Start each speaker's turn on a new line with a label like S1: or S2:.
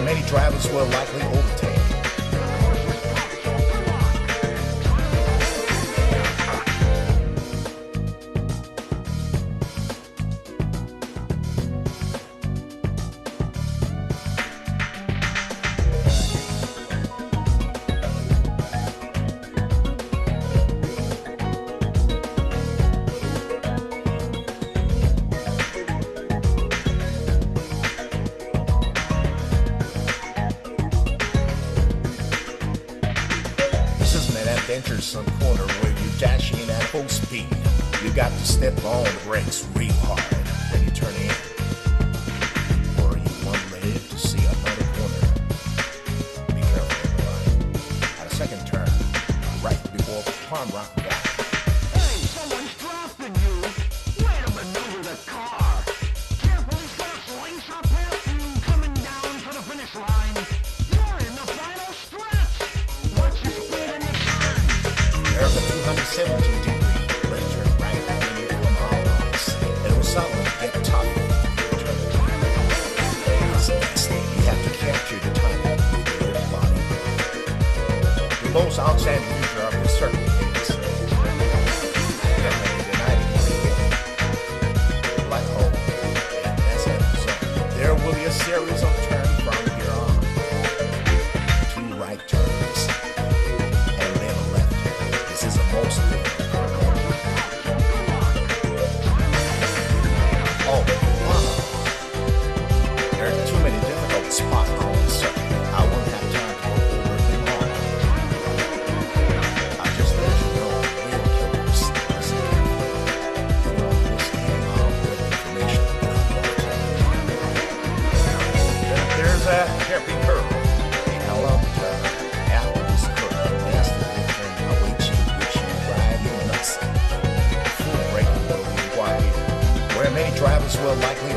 S1: many drivers will likely overtake. Adventuresome corner where you dash in at full speed. You got to step on the brakes real hard when you turn in. Or you want to live to see another corner. Be careful, everybody. At a second turn, right before Palm Rock Valley.
S2: Hey, someone's dropping you. Way to maneuver the car. Careful, he's got a slingshot past you coming down to the finish line. You're in the final stretch. Watch your speed in the turn.
S1: There's a 217-degree left turn right when you come on us. And it was solid, get tough. It's nasty. You have to capture the timing with your body. The most outstanding feature of this circuit is definitely the 90-degree black hole. And that's it. So there will be a series of turns from here on. 2 right turns. And then a left. This is a most Oh, wow. There are too many difficult spots on the circuit. I won't have time to go over them all. I'll just let you know real killers. Listen carefully. You know, this came out with information There's a hairpin curve. A hell of a turn. After this curve, that's the big thing awaits you, which you drive you nuts. Full braking will be required here, where many drivers will likely